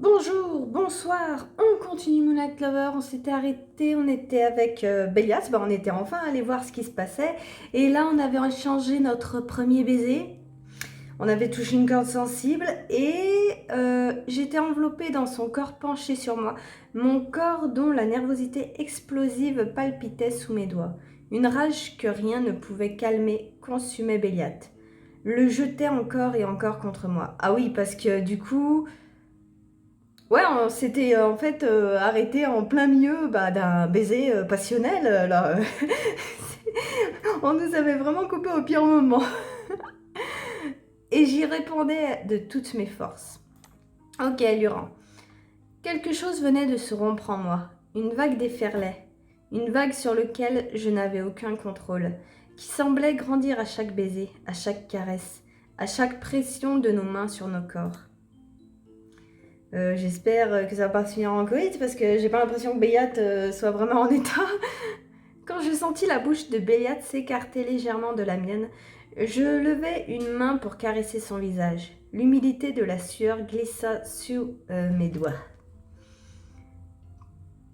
Bonjour, bonsoir, on continue Moonlight Lover, on s'était arrêté, on était avec Bélias, on était enfin allé voir ce qui se passait, et là on avait échangé notre premier baiser, on avait touché une corde sensible, et j'étais enveloppée dans son corps penché sur moi, mon corps dont la nervosité explosive palpitait sous mes doigts. Une rage que rien ne pouvait calmer consumait Béliat, le jetait encore et encore contre moi. Ah oui, parce que du coup... Ouais, on s'était en fait arrêté en plein milieu d'un baiser passionnel là. On nous avait vraiment coupé au pire moment. Et j'y répondais de toutes mes forces. Ok, Luran. Quelque chose venait de se rompre en moi. Une vague déferlait. Une vague sur laquelle je n'avais aucun contrôle. Qui semblait grandir à chaque baiser, à chaque caresse, à chaque pression de nos mains sur nos corps. J'espère que ça va pas se finir en Covid parce que j'ai pas l'impression que Béliat soit vraiment en état. Quand je sentis la bouche de Béliat s'écarter légèrement de la mienne, je levai une main pour caresser son visage. L'humidité de la sueur glissa sous mes doigts.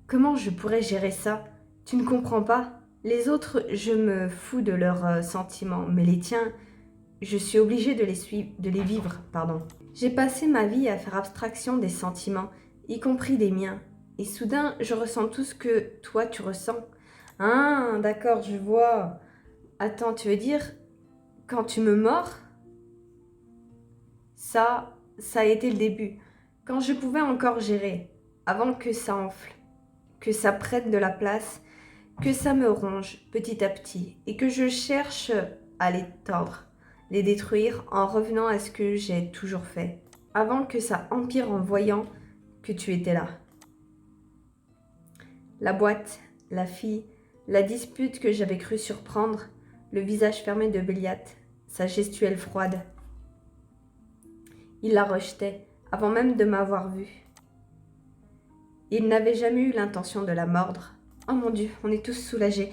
Comment je pourrais gérer ça? Tu ne comprends pas? Les autres, je me fous de leurs sentiments, mais les tiens, je suis obligée de les vivre, pardon. J'ai passé ma vie à faire abstraction des sentiments, y compris des miens. Et soudain, je ressens tout ce que toi tu ressens. Ah, d'accord, je vois. Attends, tu veux dire, quand tu me mords, ça a été le début. Quand je pouvais encore gérer, avant que ça enfle, que ça prenne de la place, que ça me ronge petit à petit, et que je cherche à les tordre, les détruire en revenant à ce que j'ai toujours fait, avant que ça empire en voyant que tu étais là. La boîte, la fille, la dispute que j'avais cru surprendre, le visage fermé de Béliat, sa gestuelle froide. Il la rejetait, avant même de m'avoir vue. Il n'avait jamais eu l'intention de la mordre. Oh mon Dieu, on est tous soulagés.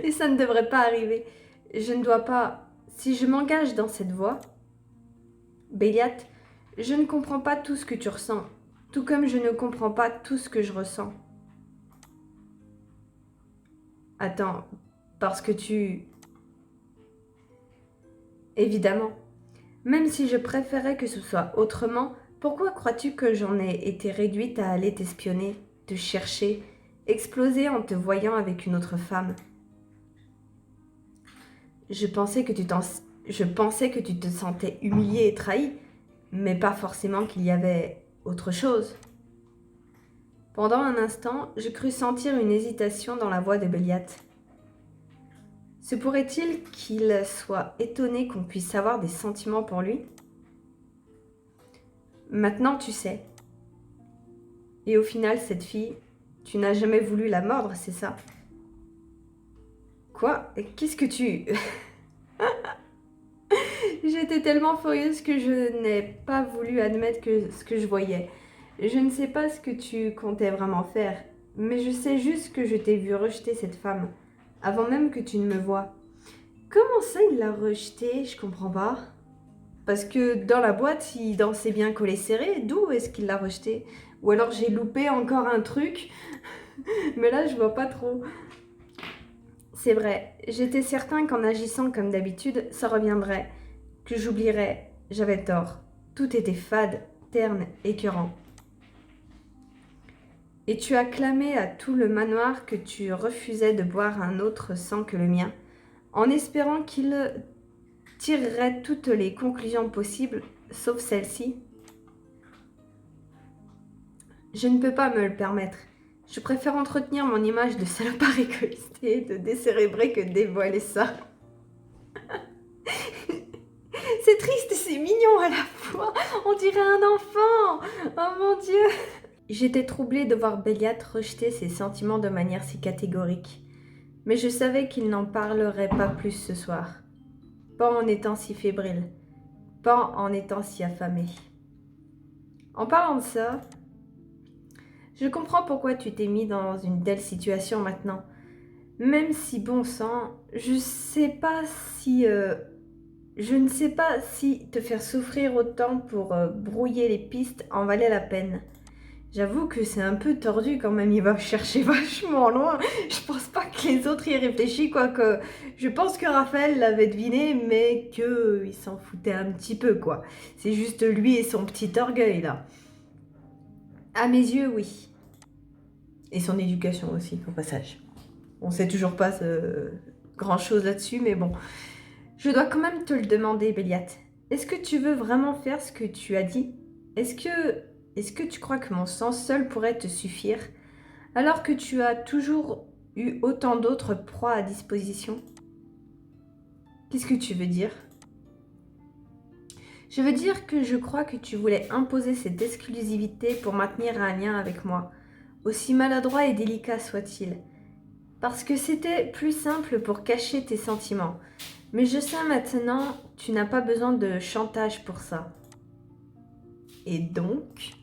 Et ça ne devrait pas arriver. Je ne dois pas... Si je m'engage dans cette voie, Béliat, je ne comprends pas tout ce que tu ressens, tout comme je ne comprends pas tout ce que je ressens. Attends, parce que tu... Évidemment. Même si je préférais que ce soit autrement, pourquoi crois-tu que j'en ai été réduite à aller t'espionner, te chercher, exploser en te voyant avec une autre femme? Je pensais que tu te sentais humiliée et trahie, mais pas forcément qu'il y avait autre chose. Pendant un instant, je crus sentir une hésitation dans la voix de Béliat. Se pourrait-il qu'il soit étonné qu'on puisse avoir des sentiments pour lui? Maintenant, tu sais. Et au final, cette fille, tu n'as jamais voulu la mordre, c'est ça? Quoi? Qu'est-ce que tu... J'étais tellement furieuse que je n'ai pas voulu admettre ce que je voyais. Je ne sais pas ce que tu comptais vraiment faire, mais je sais juste que je t'ai vu rejeter cette femme, avant même que tu ne me voies. Comment ça, il l'a rejetée? Je comprends pas. Parce que dans la boîte, il dansait bien collé serré, d'où est-ce qu'il l'a rejetée? Ou alors j'ai loupé encore un truc, mais là je vois pas trop. C'est vrai, j'étais certain qu'en agissant comme d'habitude, ça reviendrait, que j'oublierais, j'avais tort. Tout était fade, terne, écœurant. Et tu as clamé à tout le manoir que tu refusais de boire un autre sang que le mien, en espérant qu'il tirerait toutes les conclusions possibles, sauf celle-ci. Je ne peux pas me le permettre. Je préfère entretenir mon image de salopard égoïste et de décérébré que dévoiler ça. C'est triste et c'est mignon à la fois. On dirait un enfant. Oh mon Dieu. J'étais troublée de voir Béliat rejeter ses sentiments de manière si catégorique. Mais je savais qu'il n'en parlerait pas plus ce soir. Pas en étant si fébrile. Pas en étant si affamé. En parlant de ça, je comprends pourquoi tu t'es mis dans une telle situation maintenant. Même si, bon sang, je sais pas si Je ne sais pas si te faire souffrir autant pour brouiller les pistes en valait la peine. J'avoue que c'est un peu tordu quand même, il va chercher vachement loin. Je pense pas que les autres y réfléchissent, quoique je pense que Raphaël l'avait deviné, mais qu'il s'en foutait un petit peu, quoi. C'est juste lui et son petit orgueil, là. À mes yeux, oui. Et son éducation aussi, au passage. On sait toujours pas grand-chose là-dessus, mais bon. Je dois quand même te le demander, Béliat. Est-ce que tu veux vraiment faire ce que tu as dit? Est-ce que tu crois que mon sang seul pourrait te suffire, alors que tu as toujours eu autant d'autres proies à disposition? Qu'est-ce que tu veux dire? Je veux dire que je crois que tu voulais imposer cette exclusivité pour maintenir un lien avec moi, aussi maladroit et délicat soit-il. Parce que c'était plus simple pour cacher tes sentiments. Mais je sais maintenant, tu n'as pas besoin de chantage pour ça. Et donc,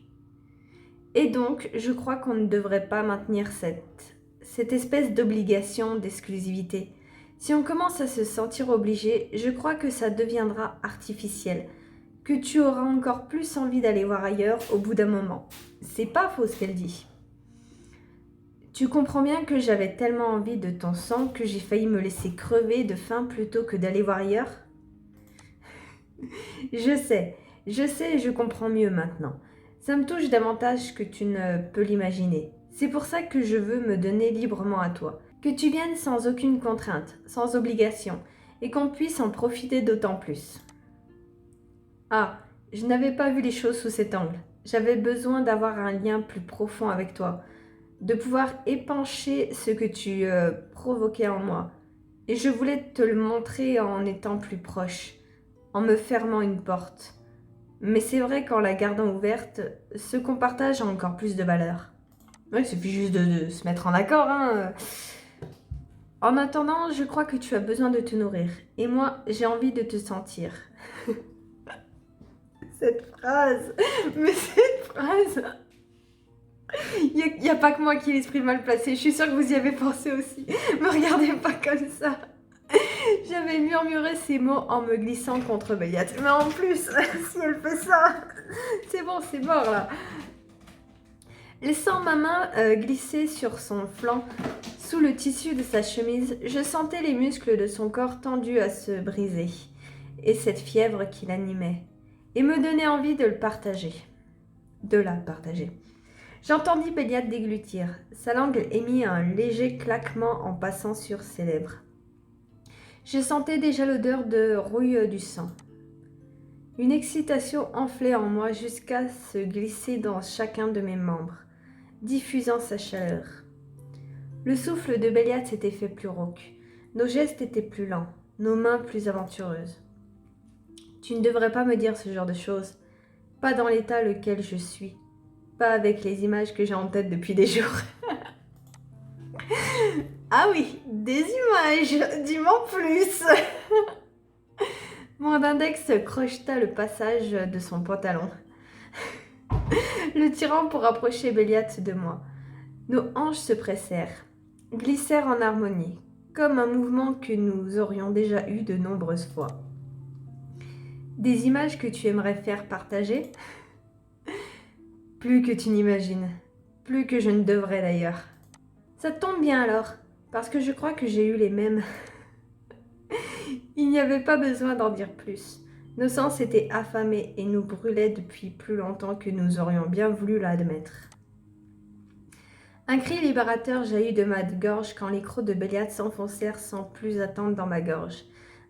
je crois qu'on ne devrait pas maintenir cette espèce d'obligation d'exclusivité. Si on commence à se sentir obligé, je crois que ça deviendra artificiel, que tu auras encore plus envie d'aller voir ailleurs au bout d'un moment. C'est pas faux ce qu'elle dit. Tu comprends bien que j'avais tellement envie de ton sang que j'ai failli me laisser crever de faim plutôt que d'aller voir ailleurs? Je sais et je comprends mieux maintenant. Ça me touche davantage que tu ne peux l'imaginer. C'est pour ça que je veux me donner librement à toi. Que tu viennes sans aucune contrainte, sans obligation, et qu'on puisse en profiter d'autant plus. Ah, je n'avais pas vu les choses sous cet angle. J'avais besoin d'avoir un lien plus profond avec toi, de pouvoir épancher ce que tu provoquais en moi. Et je voulais te le montrer en étant plus proche, en me fermant une porte. Mais c'est vrai qu'en la gardant ouverte, ce qu'on partage a encore plus de valeur. Ouais, il suffit juste de se mettre en accord, hein. En attendant, je crois que tu as besoin de te nourrir. Et moi, j'ai envie de te sentir. Cette phrase, mais cette phrase, il n'y a pas que moi qui ai l'esprit mal placé. Je suis sûre que vous y avez pensé aussi. Me regardez pas comme ça. J'avais murmuré ces mots en me glissant contre Béliat. Mais en plus, si elle fait ça, c'est bon, c'est mort là. Laissant ma main glisser sur son flanc, sous le tissu de sa chemise, je sentais les muscles de son corps tendus à se briser, et cette fièvre qui l'animait, et me donnait envie de le partager. De la partager. J'entendis Béliat déglutir. Sa langue émit un léger claquement en passant sur ses lèvres. Je sentais déjà l'odeur de rouille du sang. Une excitation enflait en moi jusqu'à se glisser dans chacun de mes membres, diffusant sa chaleur. Le souffle de Béliat s'était fait plus rauque. Nos gestes étaient plus lents, nos mains plus aventureuses. Tu ne devrais pas me dire ce genre de choses. Pas dans l'état lequel je suis. Pas avec les images que j'ai en tête depuis des jours. Ah oui, des images, dis-moi plus. Mon index crocheta le passage de son pantalon, le tirant pour rapprocher Béliat de moi. Nos hanches se pressèrent, glissèrent en harmonie, comme un mouvement que nous aurions déjà eu de nombreuses fois. Des images que tu aimerais faire partager? Plus que tu n'imagines, plus que je ne devrais d'ailleurs. Ça tombe bien alors, parce que je crois que j'ai eu les mêmes. Il n'y avait pas besoin d'en dire plus. Nos sens étaient affamés et nous brûlaient depuis plus longtemps que nous aurions bien voulu l'admettre. Un cri libérateur jaillit de ma gorge quand les crocs de Béliat s'enfoncèrent sans plus attendre dans ma gorge.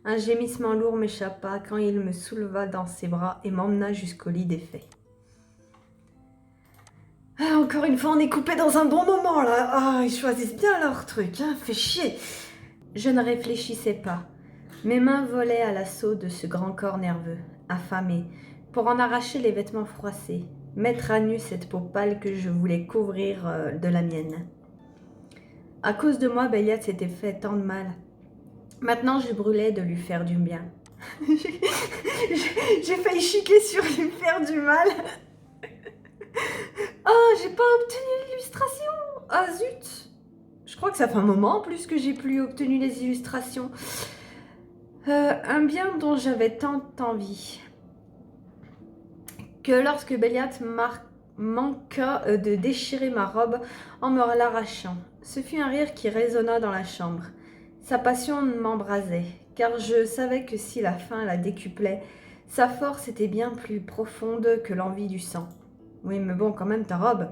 Un gémissement lourd m'échappa quand il me souleva dans ses bras et m'emmena jusqu'au lit défait. Ah, encore une fois, on est coupé dans un bon moment là. Ah, ils choisissent bien leur truc, hein, fait chier. Je ne réfléchissais pas. Mes mains volaient à l'assaut de ce grand corps nerveux, affamé, pour en arracher les vêtements froissés, mettre à nu cette peau pâle que je voulais couvrir de la mienne. À cause de moi, Béliat s'était fait tant de mal. Maintenant, je brûlais de lui faire du bien. J'ai failli chiquer sur lui faire du mal. Oh, j'ai pas obtenu l'illustration. Ah zut. Je crois que ça fait un moment en plus que j'ai plus obtenu les illustrations. Un bien dont j'avais tant envie que lorsque manqua de déchirer ma robe en me l'arrachant. Ce fut un rire qui résonna dans la chambre. Sa passion m'embrasait, car je savais que si la faim la décuplait, sa force était bien plus profonde que l'envie du sang. Oui, mais bon, quand même ta robe.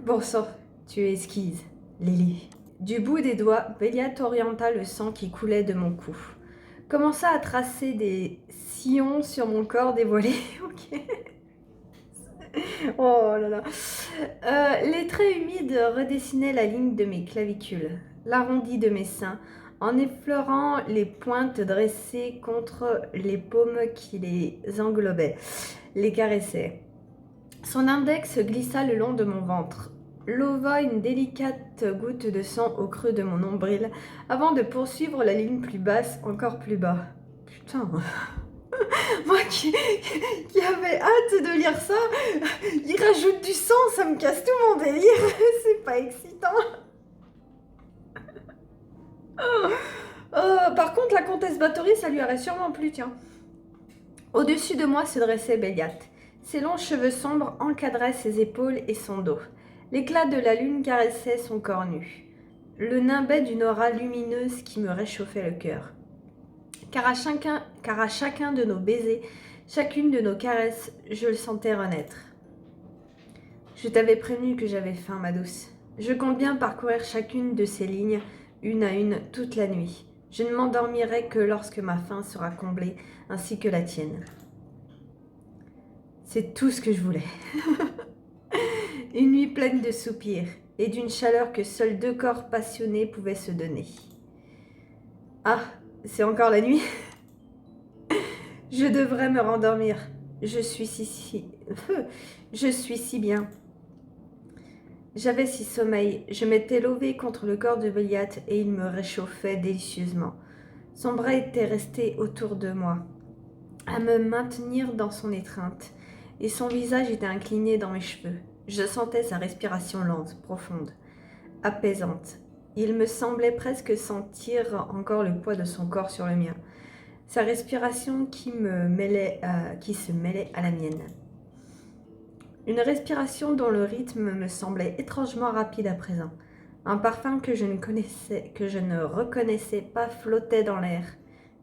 Bon sang, tu es esquise, Lily. Du bout des doigts, Béliat orienta le sang qui coulait de mon cou. Commença à tracer des sillons sur mon corps dévoilé. Ok. Oh là là. Les traits humides redessinaient la ligne de mes clavicules, l'arrondi de mes seins, en effleurant les pointes dressées contre les paumes qui les englobaient, les caressaient. Son index glissa le long de mon ventre, lova une délicate goutte de sang au creux de mon nombril, avant de poursuivre la ligne plus basse, encore plus bas. Putain. Moi qui avait hâte de lire ça, il rajoute du sang, ça me casse tout mon délire. C'est pas excitant. Par contre, la comtesse Bathory, ça lui aurait sûrement plu, tiens. Au-dessus de moi se dressait Béliat. Ses longs cheveux sombres encadraient ses épaules et son dos. L'éclat de la lune caressait son corps nu. Le nimbait d'une aura lumineuse qui me réchauffait le cœur. Car à chacun de nos baisers, chacune de nos caresses, je le sentais renaître. Je t'avais prévenu que j'avais faim, ma douce. Je compte bien parcourir chacune de ces lignes, une à une, toute la nuit. Je ne m'endormirai que lorsque ma faim sera comblée, ainsi que la tienne. C'est tout ce que je voulais. Une nuit pleine de soupirs et d'une chaleur que seuls deux corps passionnés pouvaient se donner. Ah, c'est encore la nuit. Je devrais me rendormir. Je suis si bien. J'avais si sommeil. Je m'étais levée contre le corps de Béliat et il me réchauffait délicieusement. Son bras était resté autour de moi, à me maintenir dans son étreinte, et son visage était incliné dans mes cheveux. Je sentais sa respiration lente, profonde, apaisante. Il me semblait presque sentir encore le poids de son corps sur le mien. Sa respiration qui se mêlait à la mienne. Une respiration dont le rythme me semblait étrangement rapide à présent. Un parfum que je ne reconnaissais pas flottait dans l'air.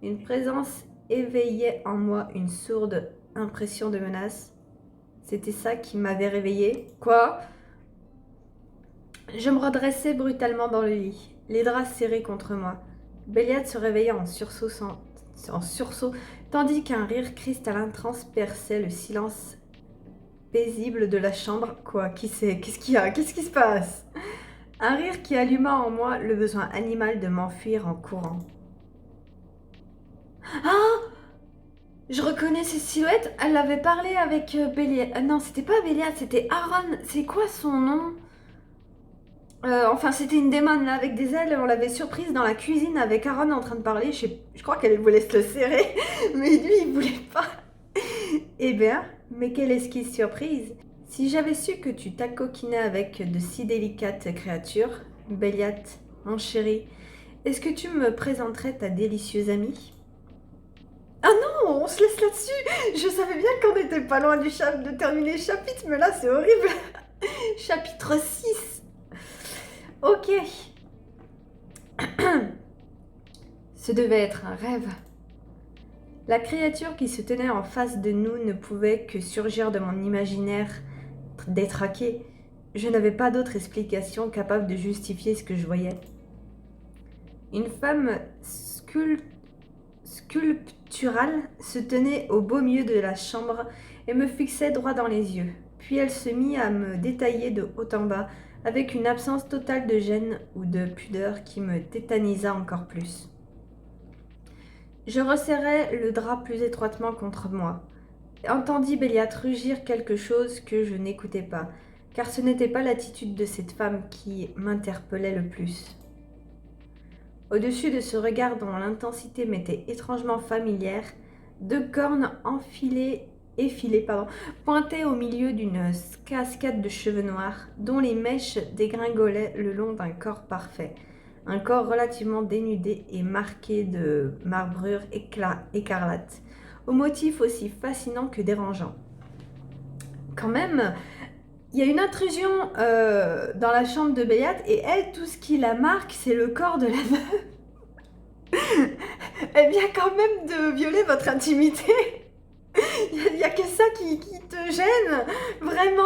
Une présence éveillait en moi une sourde impression de menace. C'était ça qui m'avait réveillée. Quoi ? Je me redressai brutalement dans le lit, les draps serrés contre moi. Béliat se réveilla en sursaut, tandis qu'un rire cristallin transperçait le silence paisible de la chambre. Quoi ? Qui c'est ? Qu'est-ce qu'il y a ? Qu'est-ce qui se passe ? Un rire qui alluma en moi le besoin animal de m'enfuir en courant. Ah ! Je reconnais ces silhouettes. Elle avait parlé avec Béliat. Non, c'était pas Béliat, c'était Aaron. C'est quoi son nom ? Enfin, c'était une démon là avec des ailes. On l'avait surprise dans la cuisine avec Aaron en train de parler. Je crois qu'elle voulait se le serrer, mais lui, il voulait pas. Eh bien, mais quelle esquisse surprise! Si j'avais su que tu t'acoquinais avec de si délicates créatures, Béliat, mon chéri, est-ce que tu me présenterais ta délicieuse amie? Ah non, on se laisse là-dessus. Je savais bien qu'on n'était pas loin de terminer le chapitre, mais là c'est horrible. Chapitre 6. Ok. Ce devait être un rêve. La créature qui se tenait en face de nous ne pouvait que surgir de mon imaginaire détraqué. Je n'avais pas d'autre explication capable de justifier ce que je voyais. Une femme sculpturale se tenait au beau milieu de la chambre et me fixait droit dans les yeux. Puis elle se mit à me détailler de haut en bas, avec une absence totale de gêne ou de pudeur qui me tétanisa encore plus. Je resserrai le drap plus étroitement contre moi. Entendis Béliat rugir quelque chose que je n'écoutais pas, car ce n'était pas l'attitude de cette femme qui m'interpellait le plus. Au-dessus de ce regard dont l'intensité m'était étrangement familière, deux cornes effilées, pointaient au milieu d'une cascade de cheveux noirs, dont les mèches dégringolaient le long d'un corps parfait. Un corps relativement dénudé et marqué de marbrures écarlates, au motif aussi fascinant que dérangeant. Quand même, il y a une intrusion dans la chambre de Béat et elle, tout ce qui la marque, c'est le corps de la meuf. Elle vient quand même de violer votre intimité. Il n'y a que ça qui te gêne, vraiment.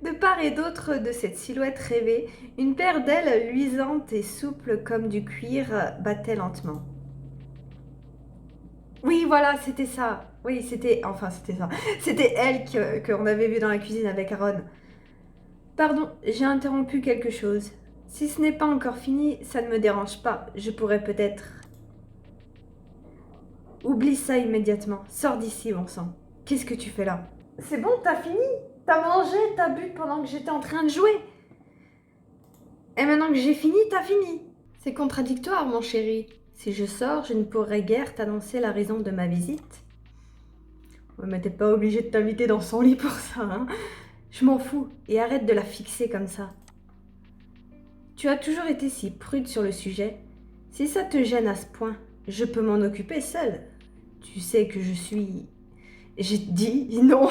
De part et d'autre de cette silhouette rêvée, une paire d'ailes luisantes et souples comme du cuir battait lentement. Oui, voilà, c'était ça. Oui, c'était ça. C'était elle qu'on avait vue dans la cuisine avec Aaron. Pardon, j'ai interrompu quelque chose. Si ce n'est pas encore fini, ça ne me dérange pas. Je pourrais peut-être... Oublie ça immédiatement. Sors d'ici, bon sang. Qu'est-ce que tu fais là? C'est bon, t'as fini? T'as mangé, t'as bu pendant que j'étais en train de jouer. Et maintenant que j'ai fini, t'as fini. C'est contradictoire, mon chéri. Si je sors, je ne pourrais guère t'annoncer la raison de ma visite. Ouais, mais t'es pas obligé de t'inviter dans son lit pour ça, hein. Je m'en fous, et arrête de la fixer comme ça. Tu as toujours été si prude sur le sujet. Si ça te gêne à ce point, je peux m'en occuper seule. Tu sais que je suis... J'ai dit non.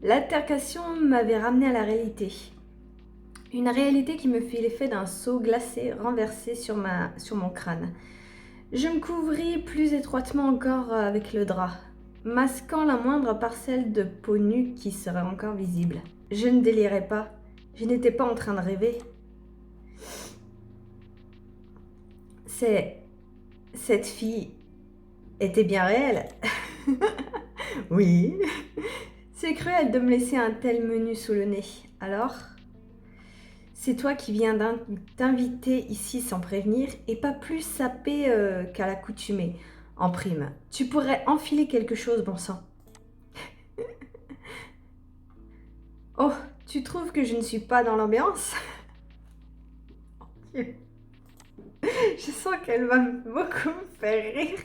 L'altercation m'avait ramené à la réalité. Une réalité qui me fit l'effet d'un seau glacé renversé sur mon crâne. Je me couvris plus étroitement encore avec le drap, masquant la moindre parcelle de peau nue qui serait encore visible. Je ne délirais pas. Je n'étais pas en train de rêver. Cette fille était bien réelle. Oui. C'est cruel de me laisser un tel menu sous le nez. Alors, c'est toi qui viens t'inviter ici sans prévenir et pas plus saper qu'à l'accoutumée. En prime, tu pourrais enfiler quelque chose, bon sang. Oh, tu trouves que je ne suis pas dans l'ambiance? Je sens qu'elle va beaucoup me faire rire.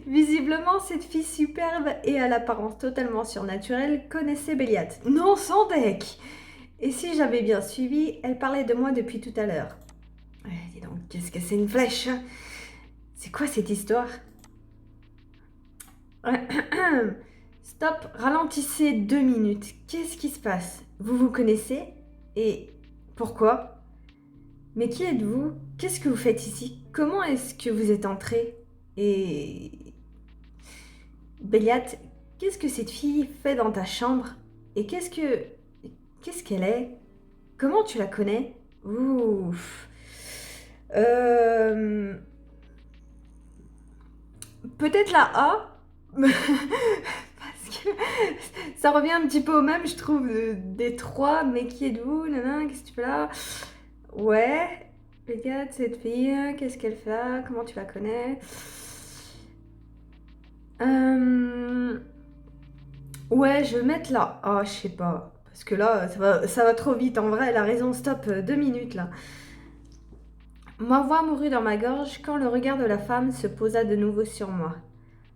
Visiblement, cette fille superbe et à l'apparence totalement surnaturelle connaissait Béliat. Non, sans deck. Et si j'avais bien suivi, elle parlait de moi depuis tout à l'heure. Dis donc, qu'est-ce que c'est une flèche? C'est quoi cette histoire? Stop, ralentissez 2 minutes. Qu'est-ce qui se passe? Vous vous connaissez? Et pourquoi? Mais qui êtes-vous? Qu'est-ce que vous faites ici? Comment est-ce que vous êtes entré? Et... Béliat, qu'est-ce que cette fille fait dans ta chambre? Et qu'est-ce qu'elle est? Comment tu la connais? Ouf. Peut-être la A? Parce que ça revient un petit peu au même, je trouve, des trois. Mais qui êtes-vous? Qu'est-ce que tu fais là? Ouais. Regarde cette fille, qu'est-ce qu'elle fait là? Comment tu la connais? Ouais, je vais mettre là. Ah, je sais pas. Parce que là, ça va trop vite. En vrai, elle a raison. Stop, 2 minutes là. Ma voix mourut dans ma gorge quand le regard de la femme se posa de nouveau sur moi.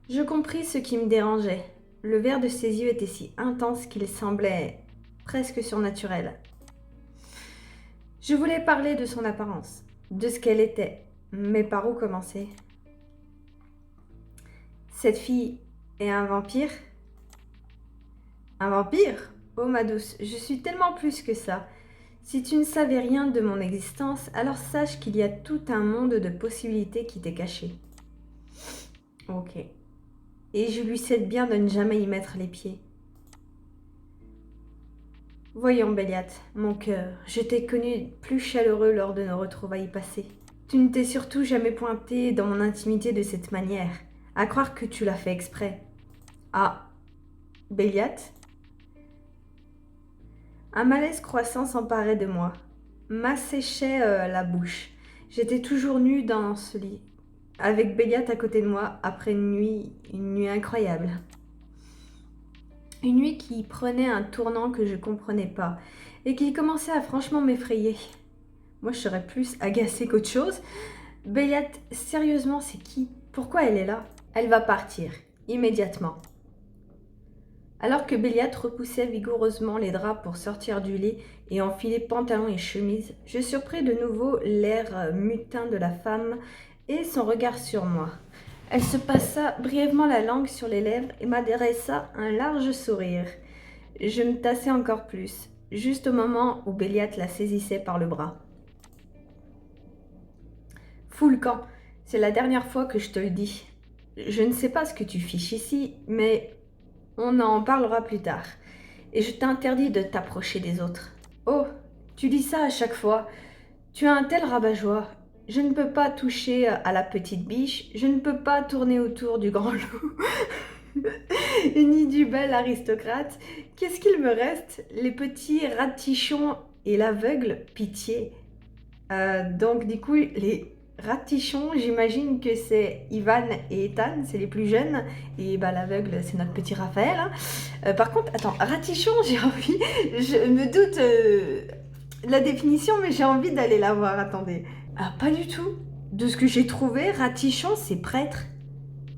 Je compris ce qui me dérangeait. Le vert de ses yeux était si intense qu'il semblait presque surnaturel. Je voulais parler de son apparence, de ce qu'elle était, mais par où commencer? Cette fille est un vampire? Un vampire? Oh ma douce, je suis tellement plus que ça. Si tu ne savais rien de mon existence, alors sache qu'il y a tout un monde de possibilités qui t'est caché. Ok. Et je lui cède bien de ne jamais y mettre les pieds. Voyons, Béliat, mon cœur, je t'ai connu plus chaleureux lors de nos retrouvailles passées. Tu ne t'es surtout jamais pointé dans mon intimité de cette manière, à croire que tu l'as fait exprès. Ah, Béliat? Un malaise croissant s'emparait de moi, m'asséchait la bouche. J'étais toujours nue dans ce lit, avec Béliat à côté de moi, après une nuit incroyable. Une nuit qui prenait un tournant que je comprenais pas, et qui commençait à franchement m'effrayer. Moi, je serais plus agacée qu'autre chose. Béliat, sérieusement, c'est qui? Pourquoi elle est là? Elle va partir, immédiatement. Alors que Béliat repoussait vigoureusement les draps pour sortir du lit et enfiler pantalon et chemise, je surpris de nouveau l'air mutin de la femme et son regard sur moi. Elle se passa brièvement la langue sur les lèvres et m'adressa un large sourire. Je me tassai encore plus, juste au moment où Béliat la saisissait par le bras. Fous le camp, c'est la dernière fois que je te le dis. Je ne sais pas ce que tu fiches ici, mais on en parlera plus tard. Et je t'interdis de t'approcher des autres. Oh, tu dis ça à chaque fois. Tu as un tel rabat-joie. Je ne peux pas toucher à la petite biche, je ne peux pas tourner autour du grand loup, ni du bel aristocrate. Qu'est-ce qu'il me reste? Les petits ratichons et l'aveugle, pitié. Donc du coup, les ratichons, j'imagine que c'est Ivan et Ethan, c'est les plus jeunes, et bah, l'aveugle, c'est notre petit Raphaël. Hein. Par contre, attends, ratichon, j'ai envie, je me doute de la définition, mais j'ai envie d'aller la voir, attendez. Ah, pas du tout. De ce que j'ai trouvé, ratichon, c'est prêtre.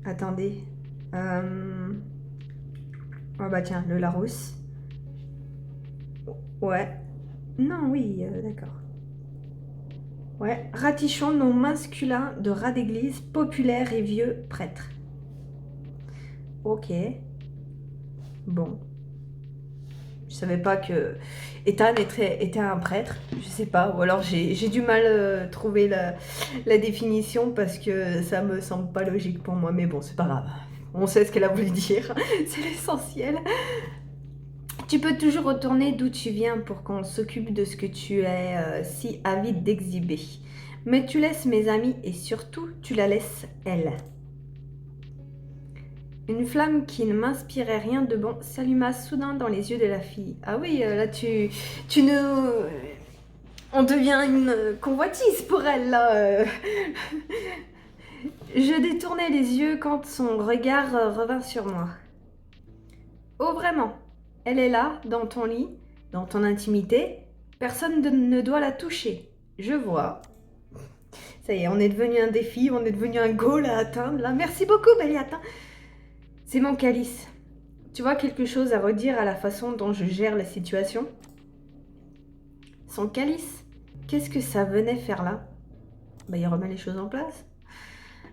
Attendez. Oh bah tiens, le Larousse. Ouais. Non, oui, d'accord. Ouais, ratichon, nom masculin de rat d'église, populaire et vieux prêtre. Ok. Bon. Je savais pas que Ethan était un prêtre, je sais pas, ou alors j'ai du mal trouver la définition parce que ça me semble pas logique pour moi, mais bon, c'est pas grave. On sait ce qu'elle a voulu dire, c'est l'essentiel. Tu peux toujours retourner d'où tu viens pour qu'on s'occupe de ce que tu es si avide d'exhiber. Mais tu laisses mes amis et surtout, tu la laisses elle. Une flamme qui ne m'inspirait rien de bon s'alluma soudain dans les yeux de la fille. Ah oui, là tu nous... On devient une convoitise pour elle, là. Je détournai les yeux quand son regard revint sur moi. Oh vraiment, elle est là, dans ton lit, dans ton intimité. Personne ne doit la toucher. Je vois. Ça y est, on est devenu un défi, on est devenu un goal à atteindre, là. Merci beaucoup, Béliat. C'est mon calice. Tu vois quelque chose à redire à la façon dont je gère la situation? Son calice? Qu'est-ce que ça venait faire là? Bah, il remet les choses en place.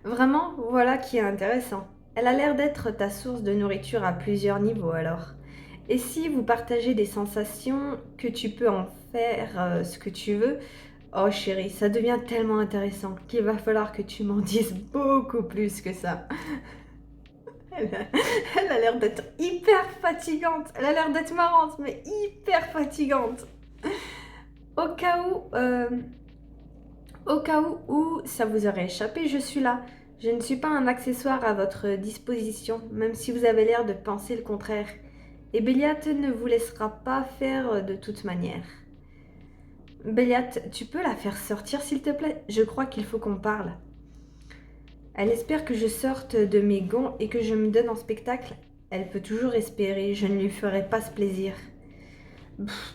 Vraiment, voilà qui est intéressant. Elle a l'air d'être ta source de nourriture à plusieurs niveaux alors. Et si vous partagez des sensations, que tu peux en faire ce que tu veux, oh chérie, ça devient tellement intéressant qu'il va falloir que tu m'en dises beaucoup plus que ça. Elle a l'air d'être hyper fatigante. Elle a l'air d'être marrante, mais hyper fatigante. Au cas où ça vous aurait échappé, je suis là. Je ne suis pas un accessoire à votre disposition, même si vous avez l'air de penser le contraire. Et Béliat ne vous laissera pas faire de toute manière. Béliat, tu peux la faire sortir s'il te plaît? Je crois qu'il faut qu'on parle. Elle espère que je sorte de mes gonds et que je me donne en spectacle. Elle peut toujours espérer, je ne lui ferai pas ce plaisir.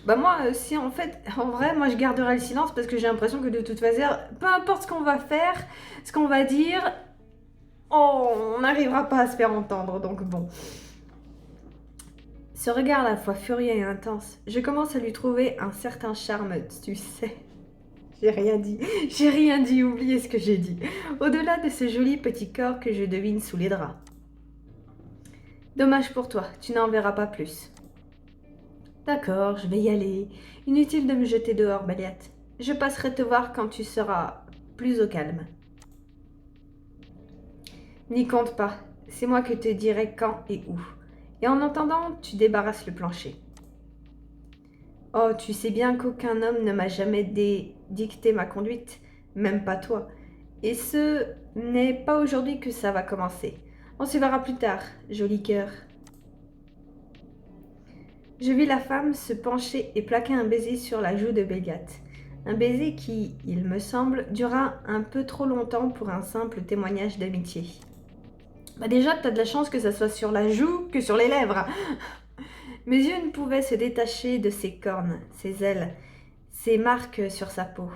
Bah moi, si en fait, en vrai, moi je garderai le silence parce que j'ai l'impression que de toute façon, peu importe ce qu'on va faire, ce qu'on va dire, oh, on n'arrivera pas à se faire entendre, donc bon. Ce regard à la fois furieux et intense, je commence à lui trouver un certain charme, tu sais. J'ai rien dit, oubliez ce que j'ai dit. Au-delà de ce joli petit corps que je devine sous les draps. Dommage pour toi, tu n'en verras pas plus. D'accord, je vais y aller. Inutile de me jeter dehors, Béliat. Je passerai te voir quand tu seras plus au calme. N'y compte pas, c'est moi qui te dirai quand et où. Et en attendant, tu débarrasses le plancher. Oh, tu sais bien qu'aucun homme ne m'a jamais dicté ma conduite, même pas toi. Et ce n'est pas aujourd'hui que ça va commencer. On se verra plus tard, joli cœur. Je vis la femme se pencher et plaquer un baiser sur la joue de Béliat. Un baiser qui, il me semble, dura un peu trop longtemps pour un simple témoignage d'amitié. Bah déjà, t'as de la chance que ça soit sur la joue que sur les lèvres. Mes yeux ne pouvaient se détacher de ses cornes, ses ailes, ses marques sur sa peau.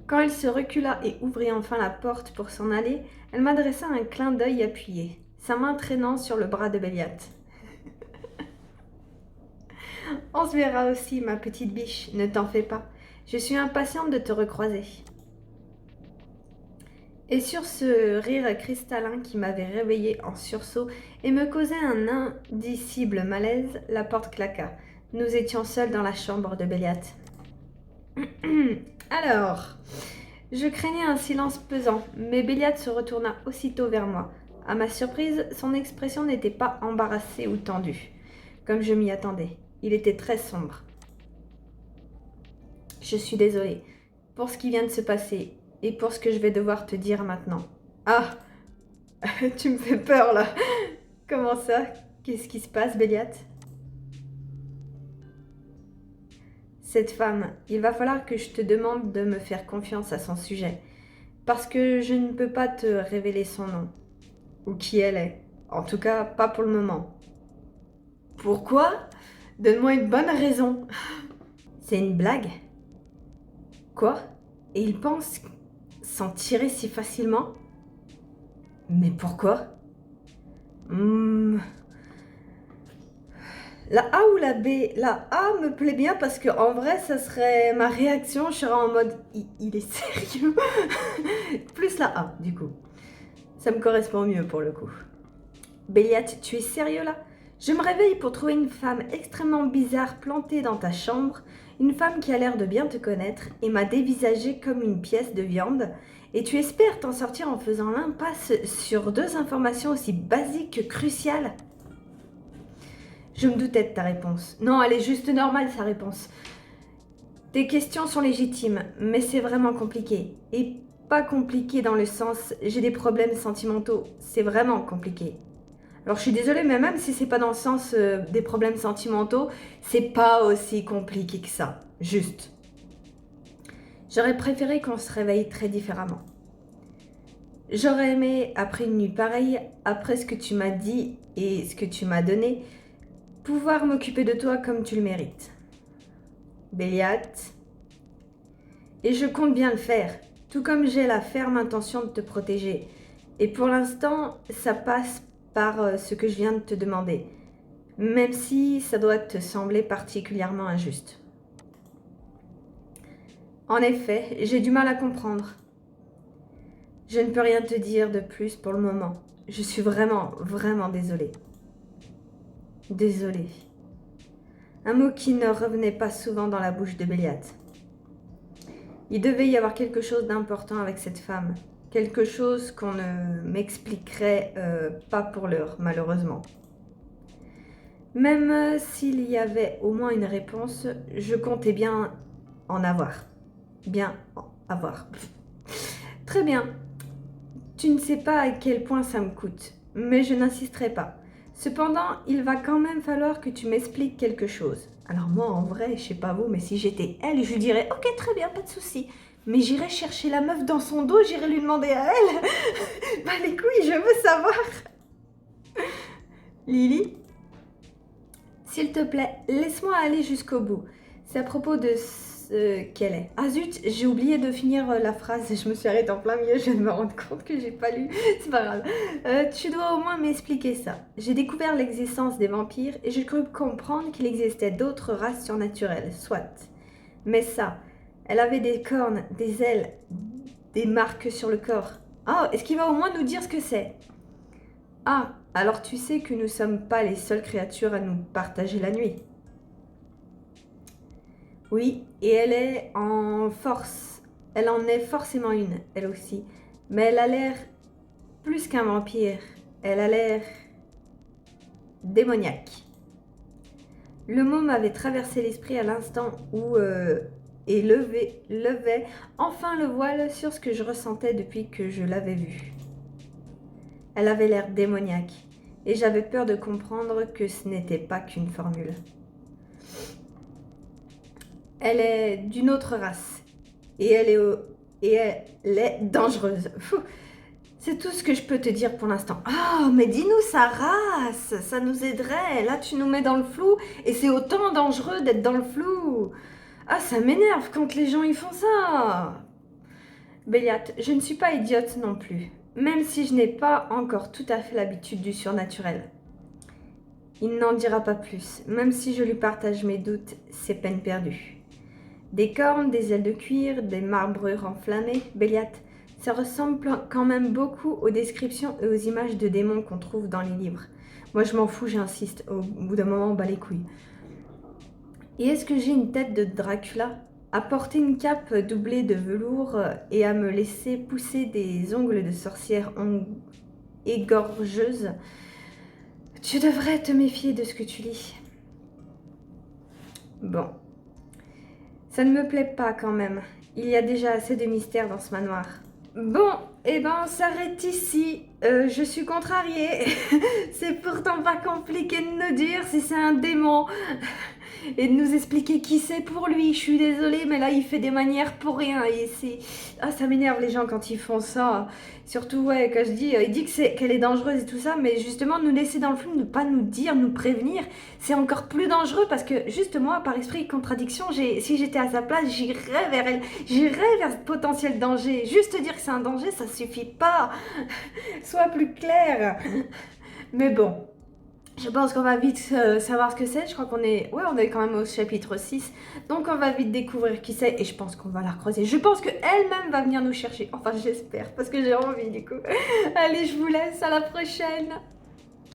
Quand elle se recula et ouvrit enfin la porte pour s'en aller, elle m'adressa un clin d'œil appuyé, sa main traînant sur le bras de Béliat. On se verra aussi, ma petite biche, ne t'en fais pas. Je suis impatiente de te recroiser. Et sur ce rire cristallin qui m'avait réveillée en sursaut et me causait un indicible malaise, la porte claqua. Nous étions seuls dans la chambre de Béliate. Alors, je craignais un silence pesant, mais Béliate se retourna aussitôt vers moi. À ma surprise, son expression n'était pas embarrassée ou tendue, comme je m'y attendais. Il était très sombre. Je suis désolée pour ce qui vient de se passer et pour ce que je vais devoir te dire maintenant. Ah, tu me fais peur là. Comment ça? Qu'est-ce qui se passe, Béliate? Cette femme, il va falloir que je te demande de me faire confiance à son sujet, parce que je ne peux pas te révéler son nom, ou qui elle est. En tout cas, pas pour le moment. Pourquoi? Donne-moi une bonne raison. C'est une blague? Quoi? Et il pense s'en tirer si facilement? Mais pourquoi? La A ou la B? La A me plaît bien parce que en vrai, ça serait ma réaction. Je serais en mode, il est sérieux? Plus la A, du coup. Ça me correspond mieux pour le coup. Béliate, tu es sérieux là? Je me réveille pour trouver une femme extrêmement bizarre plantée dans ta chambre, une femme qui a l'air de bien te connaître et m'a dévisagée comme une pièce de viande, et tu espères t'en sortir en faisant l'impasse sur deux informations aussi basiques que cruciales? Je me doutais de ta réponse. Non, elle est juste normale, sa réponse. Tes questions sont légitimes, mais c'est vraiment compliqué. Et pas compliqué dans le sens j'ai des problèmes sentimentaux. C'est vraiment compliqué. Alors je suis désolée, mais même si c'est pas dans le sens des problèmes sentimentaux, c'est pas aussi compliqué que ça. Juste. J'aurais préféré qu'on se réveille très différemment. J'aurais aimé, après une nuit pareille, après ce que tu m'as dit et ce que tu m'as donné, pouvoir m'occuper de toi comme tu le mérites. Béliate. Et je compte bien le faire, tout comme j'ai la ferme intention de te protéger. Et pour l'instant, ça passe par ce que je viens de te demander, même si ça doit te sembler particulièrement injuste. En effet, j'ai du mal à comprendre. Je ne peux rien te dire de plus pour le moment. Je suis vraiment, vraiment désolée. Désolée. Un mot qui ne revenait pas souvent dans la bouche de Béliate. Il devait y avoir quelque chose d'important avec cette femme. Quelque chose qu'on ne m'expliquerait pas pour l'heure, malheureusement. Même s'il y avait au moins une réponse, je comptais bien en avoir. Bien en avoir. Très bien. Tu ne sais pas à quel point ça me coûte, mais je n'insisterai pas. Cependant, il va quand même falloir que tu m'expliques quelque chose. Alors moi, en vrai, je sais pas vous, mais si j'étais elle, je lui dirais « Ok, très bien, pas de souci. » Mais j'irais chercher la meuf dans son dos, j'irais lui demander à elle. Bah les couilles, je veux savoir. Lily, s'il te plaît, laisse-moi aller jusqu'au bout. C'est à propos de ce qu'elle est. Ah zut, j'ai oublié de finir la phrase. Je me suis arrêtée en plein milieu, je viens de me rendre compte que j'ai pas lu. C'est pas grave. Tu dois au moins m'expliquer ça. J'ai découvert l'existence des vampires et j'ai cru comprendre qu'il existait d'autres races surnaturelles, soit. Mais ça, elle avait des cornes, des ailes, des marques sur le corps. Ah, est-ce qu'il va au moins nous dire ce que c'est? Ah, alors tu sais que nous ne sommes pas les seules créatures à nous partager la nuit. Oui, et elle est en force. Elle en est forcément une, elle aussi. Mais elle a l'air plus qu'un vampire. Elle a l'air démoniaque. Le mot m'avait traversé l'esprit à l'instant où et levait enfin le voile sur ce que je ressentais depuis que je l'avais vue. Elle avait l'air démoniaque, et j'avais peur de comprendre que ce n'était pas qu'une formule. Elle est d'une autre race, et elle est dangereuse. C'est tout ce que je peux te dire pour l'instant. Ah, mais dis-nous sa race, ça nous aiderait. Là, tu nous mets dans le flou, et c'est autant dangereux d'être dans le flou. Ah, ça m'énerve quand les gens y font ça. Béliate, je ne suis pas idiote non plus, même si je n'ai pas encore tout à fait l'habitude du surnaturel. Il n'en dira pas plus, même si je lui partage mes doutes, c'est peine perdue. Des cornes, des ailes de cuir, des marbrures enflammées, Béliate, ça ressemble quand même beaucoup aux descriptions et aux images de démons qu'on trouve dans les livres. Moi je m'en fous, j'insiste, au bout d'un moment on bat les couilles. Et est-ce que j'ai une tête de Dracula? À porter une cape doublée de velours et à me laisser pousser des ongles de sorcière égorgeuse? Tu devrais te méfier de ce que tu lis. Bon. Ça ne me plaît pas quand même. Il y a déjà assez de mystère dans ce manoir. Bon, eh ben on s'arrête ici. Je suis contrariée. C'est pourtant pas compliqué de nous dire si c'est un démon. Et de nous expliquer qui c'est pour lui. Je suis désolée, mais là il fait des manières pour rien. Et c'est... Ah, ça m'énerve les gens quand ils font ça. Surtout, ouais, quand je dis, il dit qu'elle est dangereuse et tout ça, mais justement, nous laisser dans le flou, ne pas nous dire, nous prévenir, c'est encore plus dangereux parce que, juste moi, par esprit de contradiction, si j'étais à sa place, j'irais vers elle, j'irais vers ce potentiel danger. Juste dire que c'est un danger, ça suffit pas. Sois plus clair. Mais bon. Je pense qu'on va vite savoir ce que c'est. Je crois qu'on est... Ouais, on est quand même au chapitre 6. Donc on va vite découvrir qui c'est. Et je pense qu'on va la recroiser. Je pense qu'elle-même va venir nous chercher. Enfin, j'espère. Parce que j'ai envie, du coup. Allez, je vous laisse. À la prochaine.